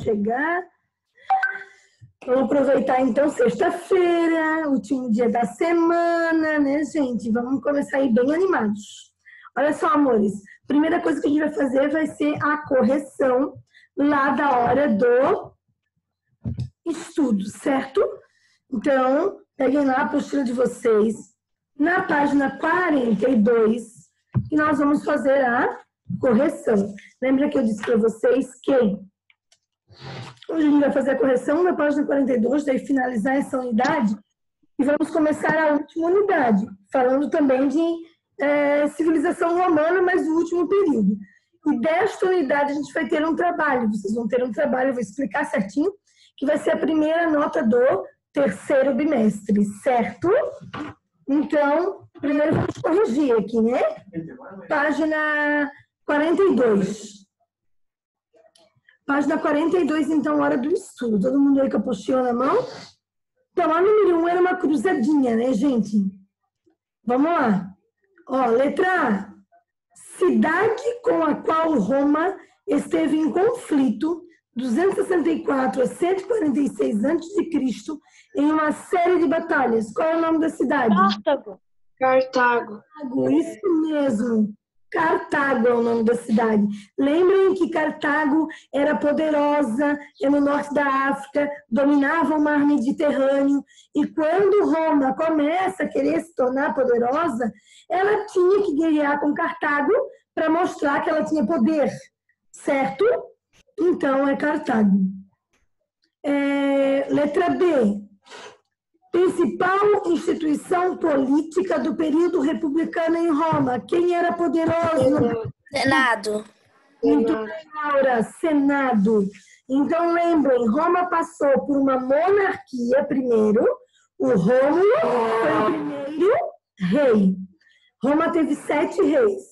chegar. Vamos aproveitar, então, sexta-feira, último dia da semana, né, gente? Vamos começar aí bem animados. Olha só, amores. Primeira coisa que a gente vai fazer vai ser a correção lá da hora do estudo, certo? Então, peguem lá a apostila de vocês, na página 42, e nós vamos fazer a correção. Lembra que eu disse para vocês que hoje a gente vai fazer a correção na página 42, daí finalizar essa unidade, e vamos começar a última unidade, falando também de civilização romana, mas do último período. E desta unidade a gente vai ter um trabalho, vocês vão ter um trabalho, eu vou explicar certinho, que vai ser a primeira nota do terceiro bimestre, certo? Então, primeiro vamos corrigir aqui, né? Página 42. Página 42, então, hora do estudo. Todo mundo aí com a apostila na mão? Então, a número 1 era uma cruzadinha, né, gente? Vamos lá. Ó, letra A. Cidade com a qual Roma esteve em conflito 264 a 146 a.C. em uma série de batalhas. Qual é o nome da cidade? Cartago. Isso mesmo. Cartago é o nome da cidade. Lembrem que Cartago era poderosa, é no norte da África, dominava o mar Mediterrâneo, e quando Roma começa a querer se tornar poderosa, ela tinha que guerrear com Cartago para mostrar que ela tinha poder, certo? Então, é Cartago. Letra B. Principal instituição política do período republicano em Roma. Quem era poderoso? Senado. Muito bem, Laura. Senado. Então, lembrem, Roma passou por uma monarquia primeiro. O Rômulo foi o primeiro rei. Roma teve 7 reis.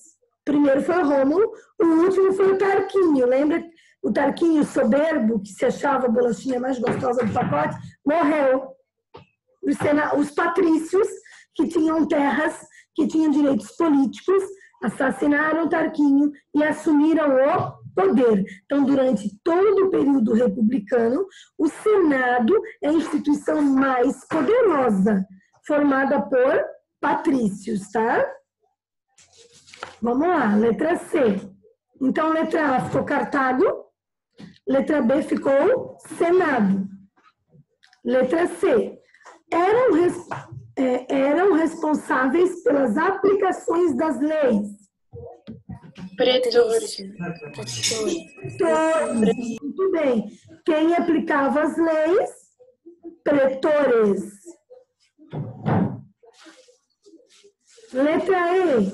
Primeiro foi o Rômulo, o último foi o Tarquínio. Lembra o Tarquínio soberbo, que se achava a bolachinha mais gostosa do pacote? Morreu. Os patrícios, que tinham terras, que tinham direitos políticos, assassinaram Tarquínio e assumiram o poder. Então, durante todo o período republicano, o Senado é a instituição mais poderosa, formada por patrícios, tá? Vamos lá, letra C. Então, letra A ficou Cartago, letra B ficou Senado. Letra C. Eram responsáveis pelas aplicações das leis. Pretores. Muito bem. Quem aplicava as leis? Pretores. Letra E.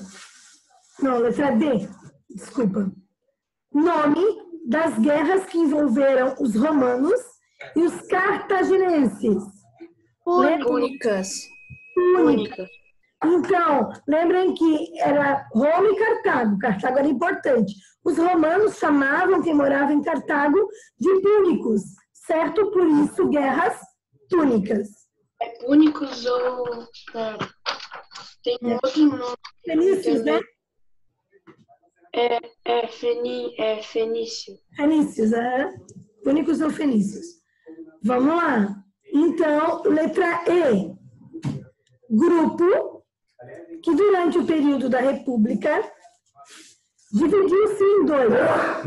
Não, letra D. Desculpa. Nome das guerras que envolveram os romanos e os cartaginenses. Púnicas. Então, lembrem que era Roma e Cartago. Cartago era importante. Os romanos chamavam quem morava em Cartago de púnicos, certo? Por isso, guerras púnicas. É púnicos ou... Tem outro nome. Fenícios, né? Fenício. Fenícios, púnicos ou fenícios. Vamos lá. Então, letra E. Grupo que durante o período da República dividiu-se em dois.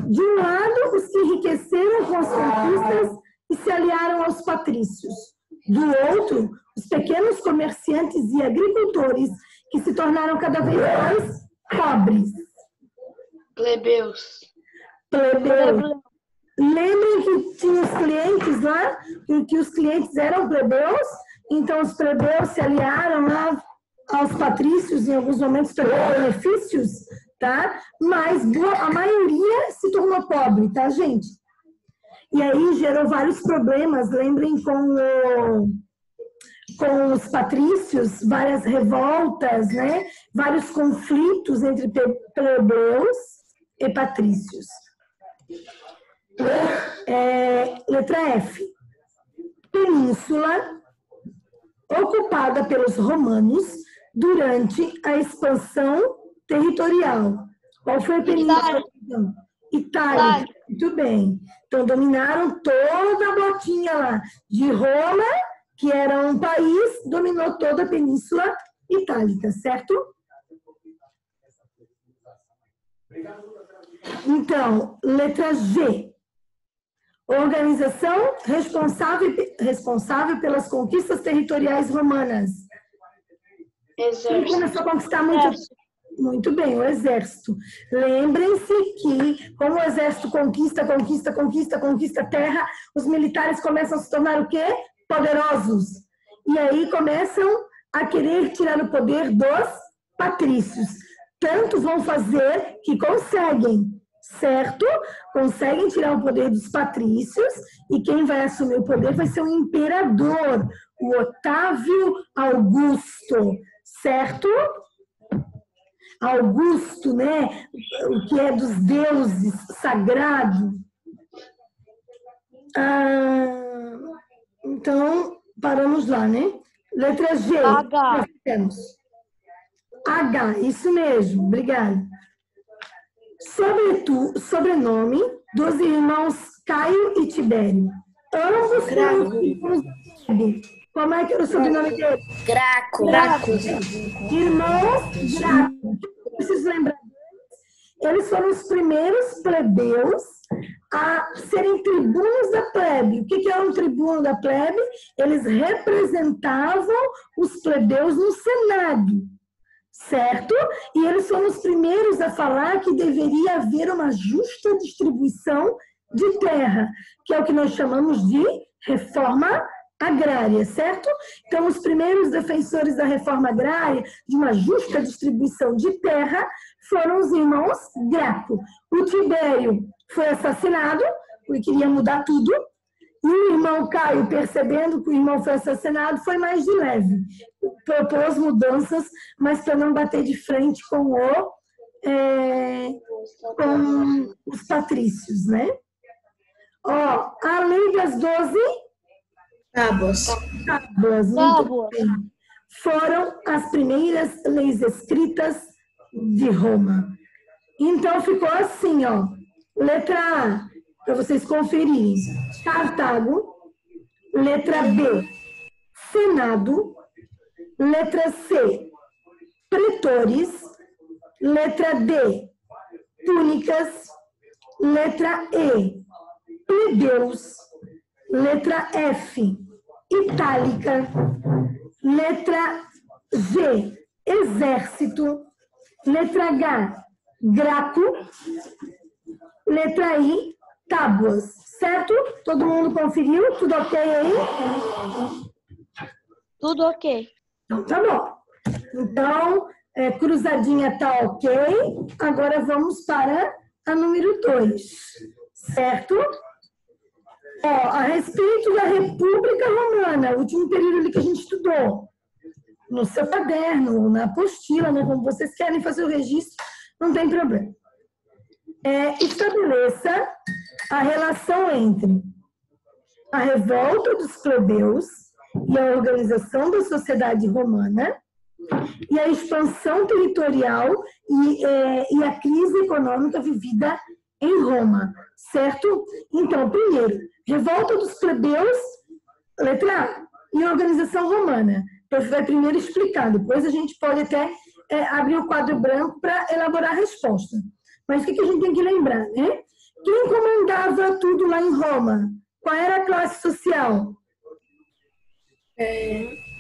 De um lado, os que enriqueceram com as conquistas e se aliaram aos patrícios. Do outro, os pequenos comerciantes e agricultores que se tornaram cada vez mais pobres. Plebeus. Lembrem que tinha os clientes lá, em que os clientes eram plebeus, então os plebeus se aliaram lá aos patrícios, em alguns momentos pegaram benefícios, tá? Mas a maioria se tornou pobre, tá, gente? E aí gerou vários problemas, lembrem com os patrícios, várias revoltas, né? Vários conflitos entre plebeus e patrícios. Letra F. Península ocupada pelos romanos durante a expansão territorial. Qual foi a península? Itália. Muito bem. Então, dominaram toda a botinha lá de Roma, que era um país, dominou toda a Península Itálica, certo? Então, letra G. Organização responsável pelas conquistas territoriais romanas. Quem começou a conquistar muito bem, o exército. Lembrem-se que, como o exército conquista terra, os militares começam a se tornar o quê? Poderosos. E aí começam a querer tirar o poder dos patrícios. Tanto vão fazer que conseguem, certo? Conseguem tirar o poder dos patrícios e quem vai assumir o poder vai ser o imperador, o Otávio Augusto, certo? Augusto, né? O que é dos deuses, sagrado. Então, paramos lá, né? Letra G. H. Nós temos H, isso mesmo, obrigada. Sobrenome dos irmãos Caio e Tibério. Ambos como é que era o sobrenome deles? Graco. Irmãos Graco. Preciso lembrar deles. Eles foram os primeiros plebeus a serem tribunos da plebe. O que é um tribuno da plebe? Eles representavam os plebeus no Senado, certo? E eles foram os primeiros a falar que deveria haver uma justa distribuição de terra, que é o que nós chamamos de reforma agrária, certo? Então, os primeiros defensores da reforma agrária, de uma justa distribuição de terra, foram os irmãos Graco. O Tibério foi assassinado, porque queria mudar tudo, e o irmão Caio, percebendo que o irmão foi assassinado, foi mais de leve. Propôs mudanças, mas para não bater de frente com os patrícios, né? Ó, a lei das 12 Tábuas. Foram as primeiras leis escritas de Roma. Então, ficou assim, ó. Letra A, para vocês conferirem. Cartago. Letra B, Senado. Letra C, pretores. Letra D, túnicas. Letra E, plebeus. Letra F, itálica. Letra G, exército. Letra H, Graco. Letra I, tábuas. Certo? Todo mundo conferiu? Tudo ok aí? Tudo ok. Então, tá bom. Então, cruzadinha tá ok. Agora vamos para a número 2. Certo? Ó, a respeito da República Romana, o último período ali que a gente estudou, no seu caderno, na apostila, né, como vocês querem fazer o registro, não tem problema. Estabeleça a relação entre a revolta dos plebeus e a organização da sociedade romana e a expansão territorial e a crise econômica vivida em Roma, certo? Então, primeiro, revolta dos plebeus, letra A, e organização romana. Então, vai primeiro explicar, depois a gente pode até abrir o quadro branco para elaborar a resposta. Mas o que a gente tem que lembrar, né? Quem comandava tudo lá em Roma? Qual era a classe social?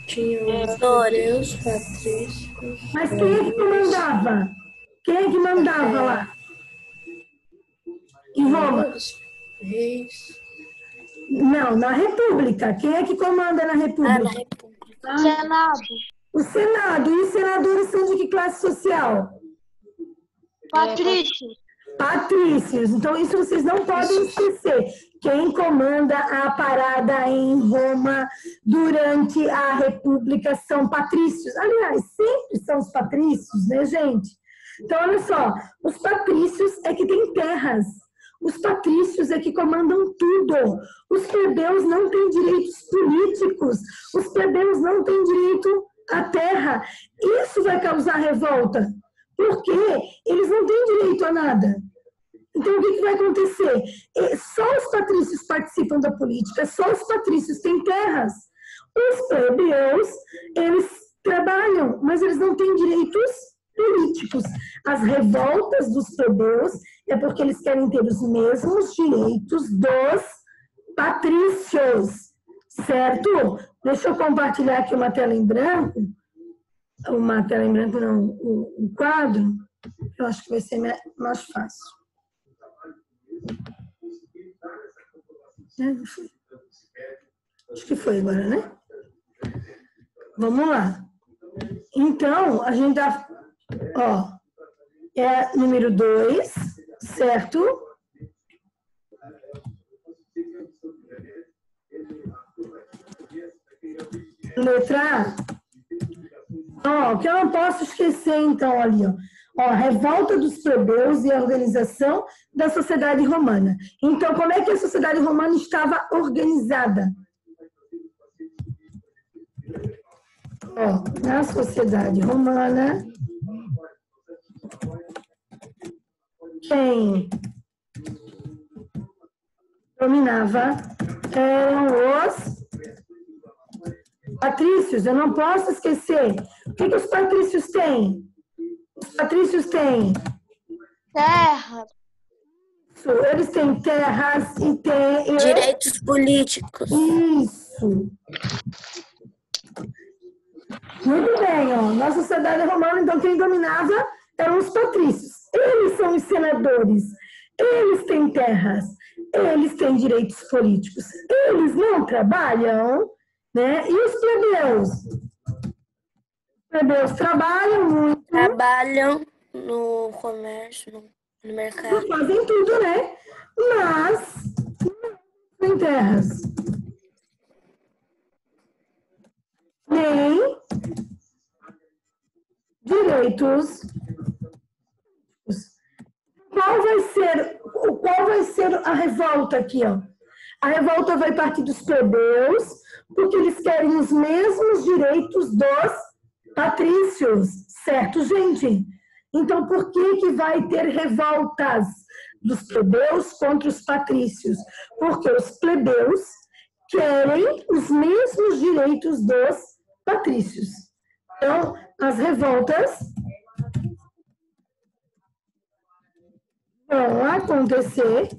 Tinha os plebeus, patrícios. Mas quem é que comandava? Quem é que mandava lá? Em Roma? Reis. Não, na República. Quem é que comanda na República? Na República. Senado. O Senado. E os senadores são de que classe social? Patrício. Patrícios. Então, isso vocês não podem esquecer. Quem comanda a parada em Roma durante a República são patrícios. Aliás, sempre são os patrícios, né, gente? Então, olha só. Os patrícios é que têm terras. Os patrícios é que comandam tudo. Os plebeus não têm direitos políticos. Os plebeus não têm direito à terra. Isso vai causar revolta. Porque eles não têm direito a nada. Então, o que vai acontecer? Só os patrícios participam da política, só os patrícios têm terras. Os plebeus, eles trabalham, mas eles não têm direitos políticos. As revoltas dos plebeus é porque eles querem ter os mesmos direitos dos patrícios, certo? Deixa eu compartilhar aqui uma tela em branco. Uma tela em branco, não, o quadro. Eu acho que vai ser mais fácil. Acho que foi agora, né? Vamos lá. Então, a gente dá, ó, é número 2, certo? Letra A. Ó, o que eu não posso esquecer, então, ali, ó. Ó, revolta dos plebeus e a organização da sociedade romana. Então, como é que a sociedade romana estava organizada? Ó, na sociedade romana, quem dominava eram os patrícios. Eu não posso esquecer. O que os patrícios têm? Os patrícios têm Terra. eles têm terras e têm Direitos políticos. isso. Muito bem, ó. Na sociedade romana, então, quem dominava eram os patrícios. Eles são os senadores. Eles têm terras. Eles têm direitos políticos. Eles não trabalham, né? E os plebeus? Os plebeus trabalham muito. Trabalham no comércio, no mercado. Fazem tudo, né? Mas não têm terras. Nem direitos. Qual vai ser a revolta aqui, ó? A revolta vai partir dos plebeus, porque eles querem os mesmos direitos dos patrícios, certo, gente? Então, por que vai ter revoltas dos plebeus contra os patrícios? Porque os plebeus querem os mesmos direitos dos patrícios. Então, as revoltas vão acontecer,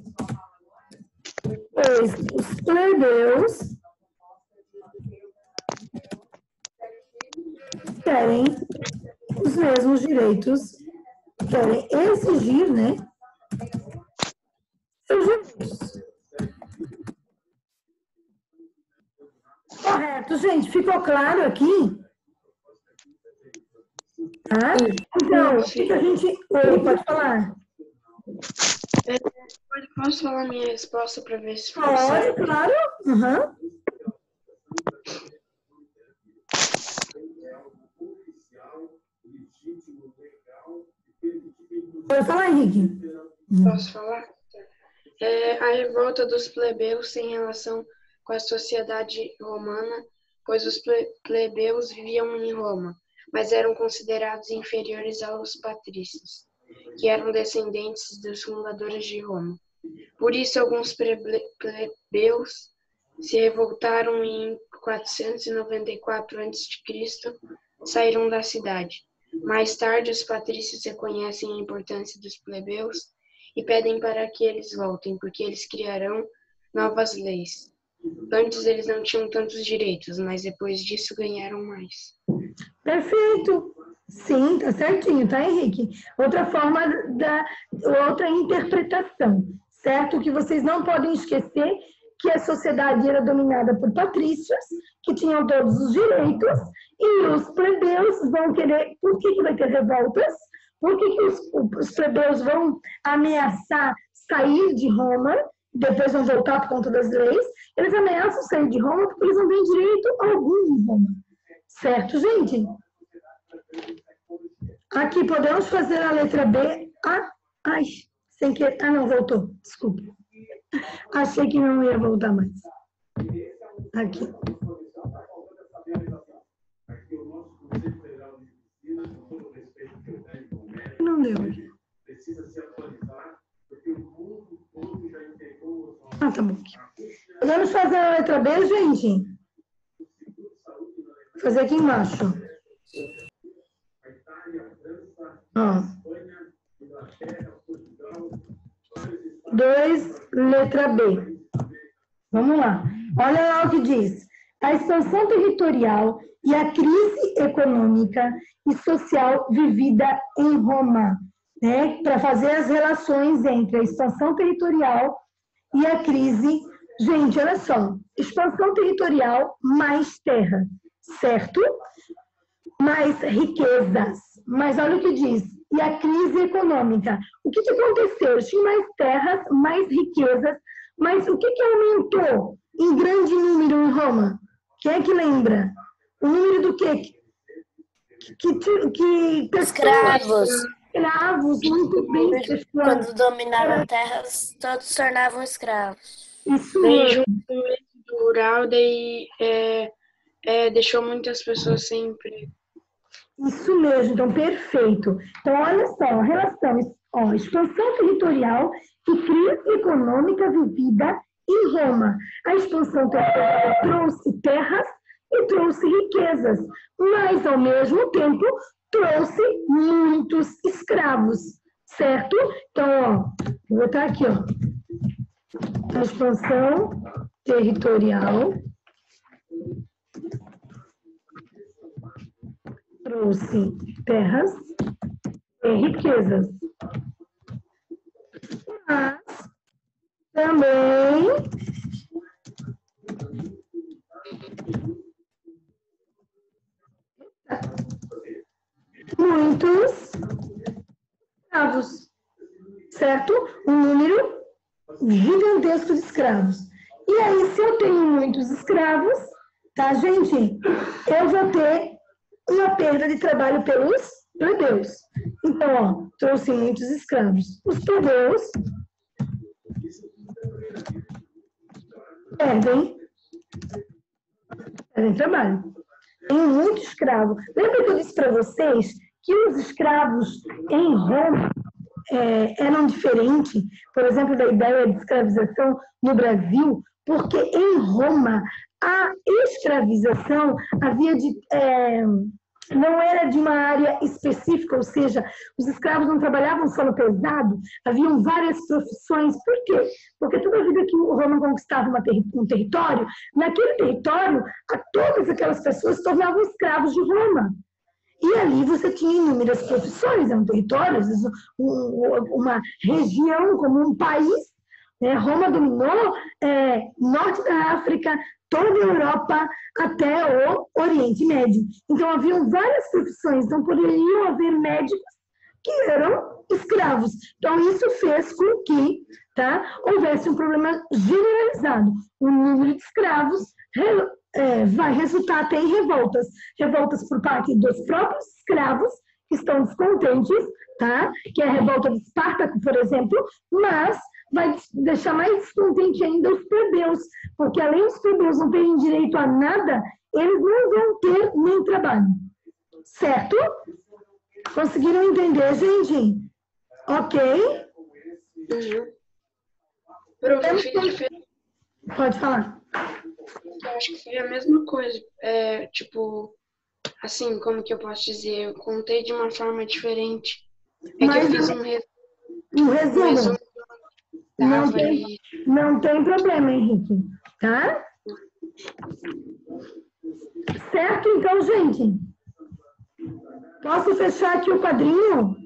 pois os plebeus querem os mesmos direitos, querem exigir, né? Seus direitos. Correto, gente. Ficou claro aqui? Tá? Então, o que a gente... Oi, pode falar. Posso falar minha resposta para ver se foi Pode, certo? claro. Uhum. Pode falar, Henrique. Posso falar? A revolta dos plebeus tem relação com a sociedade romana, pois os plebeus viviam em Roma, mas eram considerados inferiores aos patrícios, que eram descendentes dos fundadores de Roma. Por isso, alguns plebeus se revoltaram em 494 a.C., saíram da cidade. Mais tarde, os patrícios reconhecem a importância dos plebeus e pedem para que eles voltem, porque eles criarão novas leis. Antes eles não tinham tantos direitos, mas depois disso ganharam mais. Perfeito. Sim, tá certinho, tá, Henrique? Outra forma outra interpretação, certo? Que vocês não podem esquecer que a sociedade era dominada por patrícios, que tinham todos os direitos, e os plebeus vão querer... Por que vai ter revoltas? Por que os plebeus vão ameaçar sair de Roma, depois vão voltar por conta das leis? Eles ameaçam sair de Roma porque eles não têm direito algum em Roma. Certo, gente? Aqui, podemos fazer a letra B. Ai, sem querer. Não, voltou. Desculpa. Achei que não ia voltar mais. Aqui. Não deu. Ah, tá bom. Podemos fazer a letra B, gente? Vou fazer aqui embaixo. Ó. 2, letra B. Vamos lá. Olha lá o que diz. A expansão territorial e a crise econômica e social vivida em Roma, né? Para fazer as relações entre a expansão territorial e a crise. Gente, olha só. Expansão territorial mais terra, certo? Mais riquezas. Mas olha o que diz. E a crise econômica. O que aconteceu? Tinha mais terras, mais riquezas, mas o que aumentou em grande número em Roma? Quem é que lembra? O número do quê? Que Escravos. Escravos, muito bem, pessoal. Quando dominaram terras, todos se tornavam escravos. Isso Daí, mesmo. junto com o êxodo rural, daí deixou muitas pessoas sem emprego. Isso mesmo, então perfeito. Então, olha só, a relação, ó, expansão territorial e crise econômica vivida em Roma. A expansão territorial trouxe terras e trouxe riquezas, mas, ao mesmo tempo, trouxe muitos escravos, certo? Então, ó, vou botar aqui, ó. A expansão territorial trouxe terras e riquezas, mas também muitos escravos, certo? Um número gigantesco de escravos. E aí, se eu tenho muitos escravos, tá, gente? Eu vou ter uma perda de trabalho pelos plebeus. Então, ó, trouxe muitos escravos. Os plebeus perdem trabalho. Tem muito escravo. Lembra que eu disse para vocês que os escravos em Roma eram diferentes, por exemplo, da ideia de escravização no Brasil, porque em Roma a escravização não era de uma área específica, ou seja, os escravos não trabalhavam só no pesado, haviam várias profissões. Por quê? Porque toda vida que o Roma conquistava um território, naquele território, todas aquelas pessoas se tornavam escravos de Roma. E ali você tinha inúmeras profissões, eram territórios, uma região como um país. Roma dominou norte da África, toda a Europa, até o Oriente Médio. Então, haviam várias profissões, então poderiam haver médicos que eram escravos. Então, isso fez com que houvesse um problema generalizado. O número de escravos vai resultar até em revoltas. Revoltas por parte dos próprios escravos, que estão descontentes, que é a revolta de Espartaco, por exemplo, mas vai deixar mais descontente ainda os plebeus, porque além dos plebeus não terem direito a nada, eles não vão ter nem trabalho. Certo? Conseguiram entender, gente? Ok? Pode falar. Eu acho que foi a mesma coisa. Tipo, assim, como que eu posso dizer? Eu contei de uma forma diferente. Mas, que eu fiz um resumo. Não tem problema, Henrique. Tá? Certo, então, gente? Posso fechar aqui o quadrinho?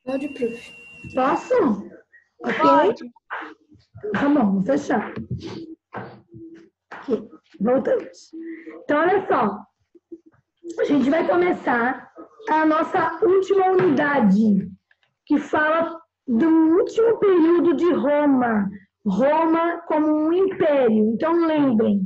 Pode, prof. Posso? Ok? Pode. Tá bom, vou fechar. Aqui, voltamos. Então, olha só. A gente vai começar a nossa última unidade, que fala do último período de Roma. Roma como um império. Então, lembrem,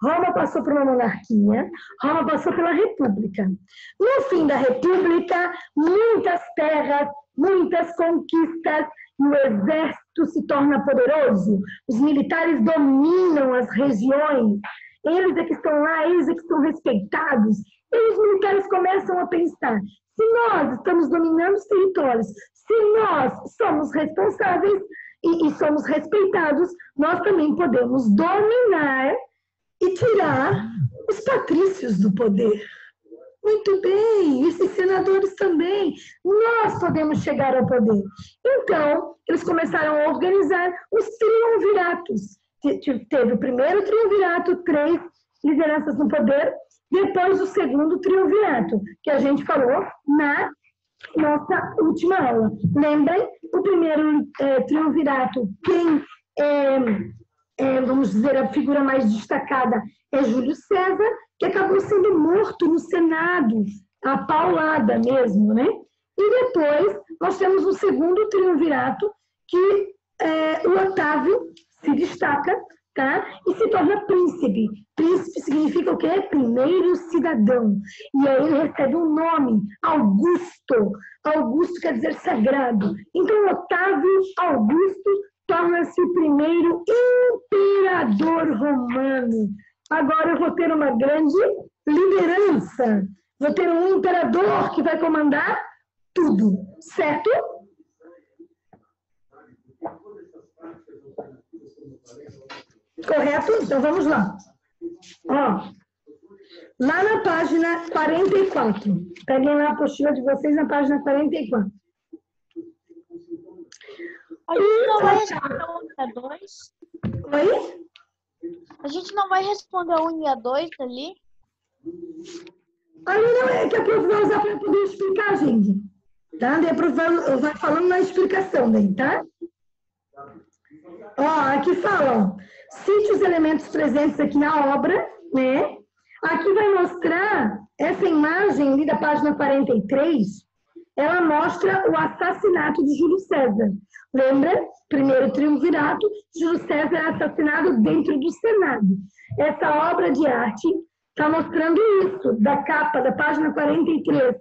Roma passou por uma monarquia, Roma passou pela república. No fim da república, muitas terras, muitas conquistas, e o exército se torna poderoso. Os militares dominam as regiões. Eles é que estão lá, eles é que estão respeitados. E os militares começam a pensar, se nós estamos dominando os territórios, se nós somos responsáveis, e somos respeitados, nós também podemos dominar e tirar os patrícios do poder. Muito bem, esses senadores também, nós podemos chegar ao poder. Então, eles começaram a organizar os triunviratos. Teve o primeiro triunvirato, 3 lideranças no poder, depois o segundo triunvirato, que a gente falou na nossa última aula. Lembrem, o primeiro triunvirato, quem vamos dizer, a figura mais destacada é Júlio César, que acabou sendo morto no Senado, a paulada mesmo, né? E depois nós temos o segundo triunvirato, que o Otávio se destaca, tá? E se torna príncipe. Príncipe significa o quê? Primeiro cidadão. E aí ele recebe um nome, Augusto. Augusto quer dizer sagrado. Então, Otávio Augusto torna-se o primeiro imperador romano. Agora eu vou ter uma grande liderança. Vou ter um imperador que vai comandar tudo, certo? Correto? Então vamos lá. Ó, lá na página 44. Peguem lá a apostila de vocês na página 44. A gente não vai responder a 1 e a 2? Oi? A gente não vai responder a 1 e a 2 ali? Ali não é que a prof vai usar para poder explicar, gente. Tá? A prof vai falando na explicação daí, tá? Ó, aqui fala, ó, cite os elementos presentes aqui na obra, né? Aqui vai mostrar essa imagem ali da página 43, ela mostra o assassinato de Júlio César. Lembra? Primeiro triunvirato, Júlio César é assassinado dentro do Senado. Essa obra de arte está mostrando isso, da capa, da página 43,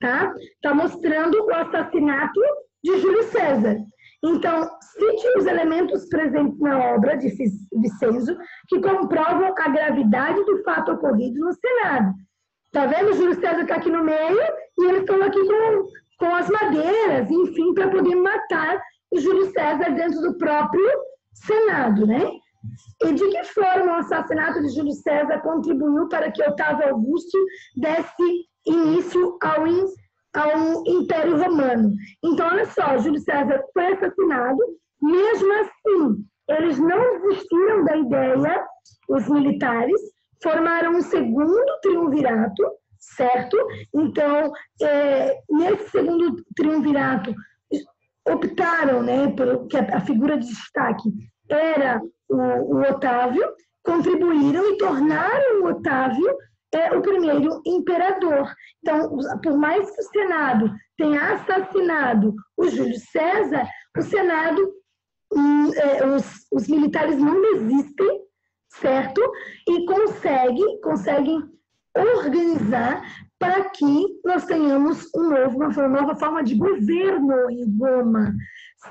tá? Está mostrando o assassinato de Júlio César. Então, cite os elementos presentes na obra de Vicenzo que comprovam a gravidade do fato ocorrido no Senado. Tá vendo? O Júlio César está aqui no meio e eles estão aqui com as madeiras, enfim, para poder matar o Júlio César dentro do próprio Senado, né? E de que forma o assassinato de Júlio César contribuiu para que Otávio Augusto desse início ao Império Romano? Então, olha só, Júlio César foi assassinado, mesmo assim, eles não desistiram da ideia, os militares, formaram um segundo triunvirato, certo? Então, nesse segundo triunvirato, optaram, né, porque a figura de destaque era o Otávio, contribuíram e tornaram o Otávio o primeiro imperador. Então, por mais que o Senado tenha assassinado o Júlio César, o Senado, os militares não desistem, certo? E conseguem organizar para que nós tenhamos uma nova forma de governo em Roma,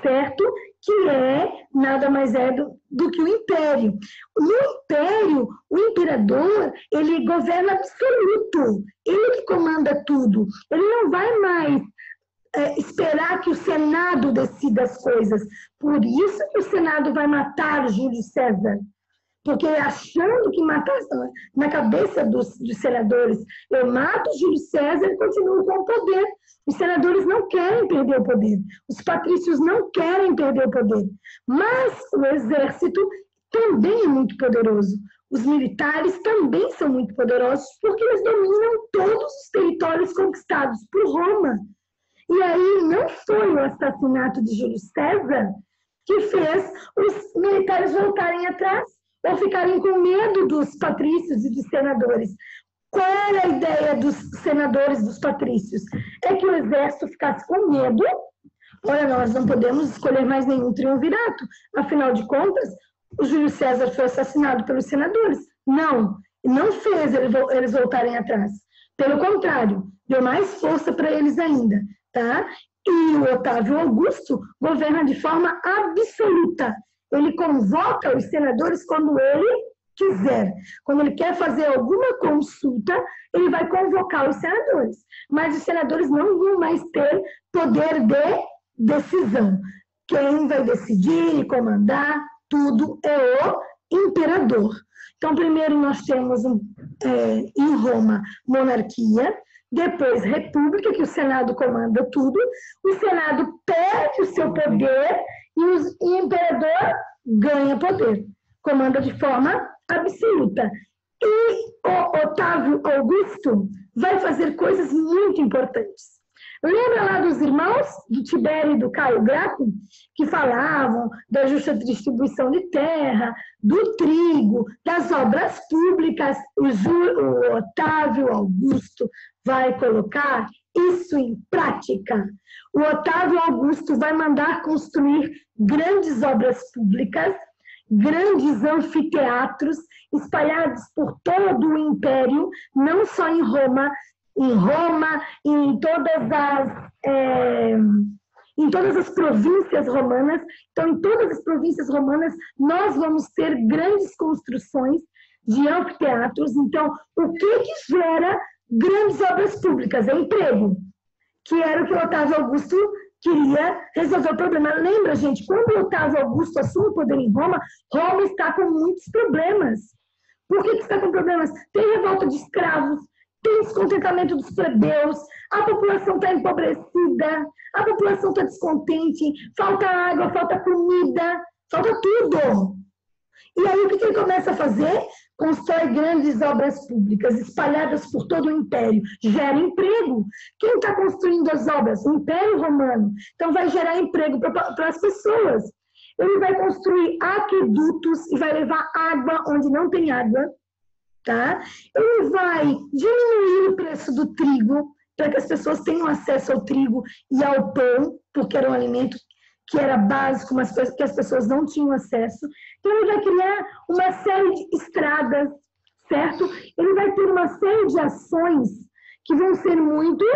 certo? Que nada mais é do que o império. No império, o imperador, ele governa absoluto, ele que comanda tudo. Ele não vai mais esperar que o Senado decida as coisas. Por isso que o Senado vai matar Júlio César. Porque achando que matar na cabeça dos senadores, eu mato Júlio César e continuo com o poder. Os senadores não querem perder o poder. Os patrícios não querem perder o poder. Mas o exército também é muito poderoso. Os militares também são muito poderosos porque eles dominam todos os territórios conquistados por Roma. E aí não foi o assassinato de Júlio César que fez os militares voltarem atrás ou ficarem com medo dos patrícios e dos senadores. Qual era a ideia dos senadores, dos patrícios? É que o exército ficasse com medo. Olha, nós não podemos escolher mais nenhum triunvirato. Afinal de contas, o Júlio César foi assassinado pelos senadores. Não fez eles voltarem atrás. Pelo contrário, deu mais força para eles ainda, tá? E o Otávio Augusto governa de forma absoluta. Ele convoca os senadores quando ele quiser. Quando ele quer fazer alguma consulta, ele vai convocar os senadores. Mas os senadores não vão mais ter poder de decisão. quem vai decidir e comandar tudo é o imperador. Então, primeiro nós temos em Roma monarquia, depois república, que o Senado comanda tudo, o Senado perde o seu poder e o imperador ganha poder, comanda de forma absoluta. E o Otávio Augusto vai fazer coisas muito importantes. Lembra lá dos irmãos, do Tibério e do Caio Graco, que falavam da justa distribuição de terra, do trigo, das obras públicas? O Otávio Augusto vai colocar isso em prática. O Otávio Augusto vai mandar construir grandes obras públicas, grandes anfiteatros espalhados por todo o império, não só em Roma, em todas as províncias romanas. Então, em todas as províncias romanas, nós vamos ter grandes construções de anfiteatros. Então, o que gera grandes obras públicas? É emprego, que era o que o Otávio Augusto queria resolver o problema. Lembra, gente, quando o Otávio Augusto assume o poder em Roma, Roma está com muitos problemas. Por que está com problemas? Tem revolta de escravos, tem descontentamento dos plebeus, a população está empobrecida, a população está descontente, falta água, falta comida, falta tudo. E aí o que ele começa a fazer? Constrói grandes obras públicas espalhadas por todo o império, gera emprego. Quem está construindo as obras? O Império Romano. Então vai gerar emprego para as pessoas. Ele vai construir aquedutos e vai levar água onde não tem água. Tá? Ele vai diminuir o preço do trigo para que as pessoas tenham acesso ao trigo e ao pão, porque era um alimento que era básico, mas que as pessoas não tinham acesso. Então, ele vai criar uma série de estradas, certo? Ele vai ter uma série de ações que vão ser muito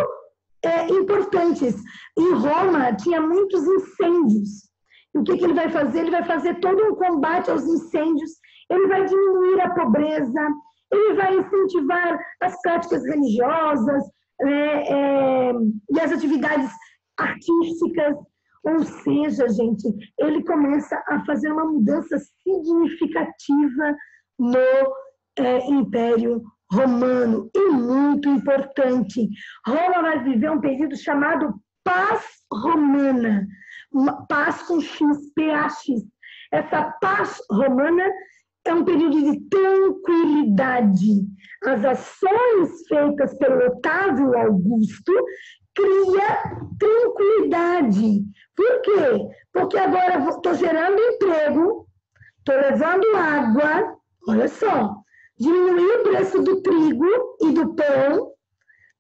importantes. Em Roma, tinha muitos incêndios. E o que ele vai fazer? Ele vai fazer todo um combate aos incêndios, ele vai diminuir a pobreza, ele vai incentivar as práticas religiosas e as atividades artísticas. Ou seja, gente, ele começa a fazer uma mudança significativa no Império Romano, e muito importante. Roma vai viver um período chamado Paz Romana, paz com X, PAX. Essa paz romana é um período de tranquilidade. As ações feitas pelo Otávio Augusto cria tranquilidade. Por quê? Porque agora estou gerando emprego, estou levando água, olha só, diminuir o preço do trigo e do pão,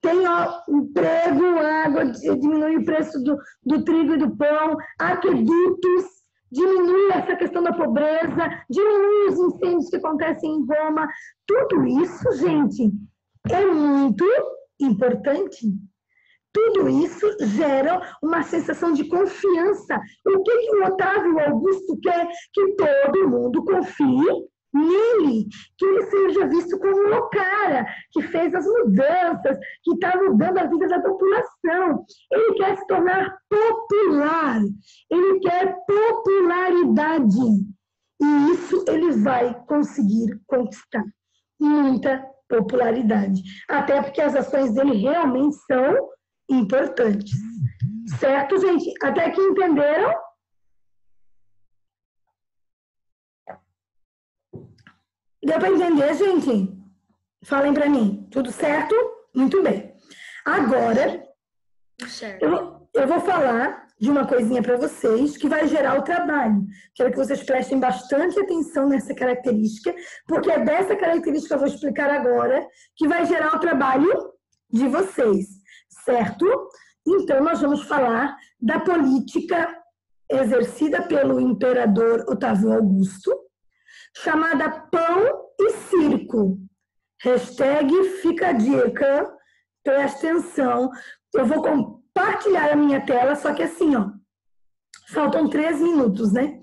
tem emprego, água, diminui o preço do trigo e do pão, aquedutos, diminui essa questão da pobreza, diminui os incêndios que acontecem em Roma. Tudo isso, gente, é muito importante. Tudo isso gera uma sensação de confiança. O que o Otávio Augusto quer? Que todo mundo confie nele, que ele seja visto como o cara que fez as mudanças, que está mudando a vida da população. Ele quer se tornar popular, ele quer popularidade. E isso ele vai conseguir conquistar. Muita popularidade. Até porque as ações dele realmente são importantes. Certo, gente? Até aqui entenderam? Deu para entender, gente? Falem para mim. Tudo certo? Muito bem. Agora, eu vou falar de uma coisinha para vocês que vai gerar o trabalho. Quero que vocês prestem bastante atenção nessa característica, porque é dessa característica que eu vou explicar agora que vai gerar o trabalho de vocês. Certo? Então, nós vamos falar da política exercida pelo imperador Otávio Augusto, chamada Pão e Circo. Hashtag fica a dica, presta atenção. Eu vou compartilhar a minha tela, só que assim, ó, faltam 3 minutos, né?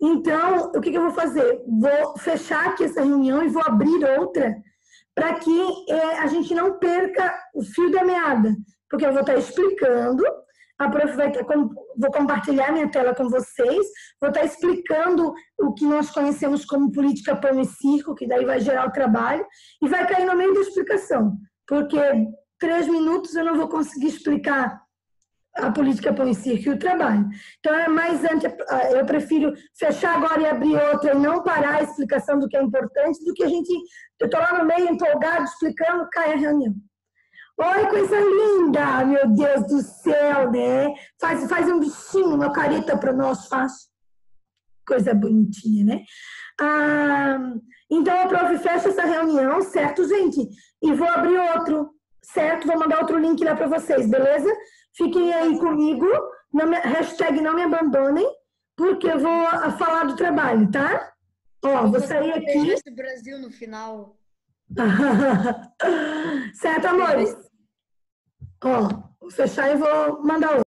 Então, o que eu vou fazer? Vou fechar aqui essa reunião e vou abrir outra para que a gente não perca o fio da meada, porque eu vou estar explicando A prof vai ter, vou compartilhar minha tela com vocês, vou estar explicando o que nós conhecemos como política pão e circo, que daí vai gerar o trabalho, e vai cair no meio da explicação, porque 3 minutos eu não vou conseguir explicar a política pão e circo e o trabalho. Então, eu prefiro fechar agora e abrir outra e não parar a explicação do que é importante, do que eu estou lá no meio empolgado, explicando, cai a reunião. Olha, coisa linda, meu Deus do céu, né? Faz um bichinho, uma careta para nós, faz. Coisa bonitinha, né? Então, a prof fecha essa reunião, certo, gente? E vou abrir outro, certo? Vou mandar outro link lá para vocês, beleza? Fiquem aí comigo, hashtag não me abandonem, porque eu vou falar do trabalho, tá? Ó, vou sair aqui. Esse Brasil no final. Certo, amores? Ó, vou fechar e vou mandar outro.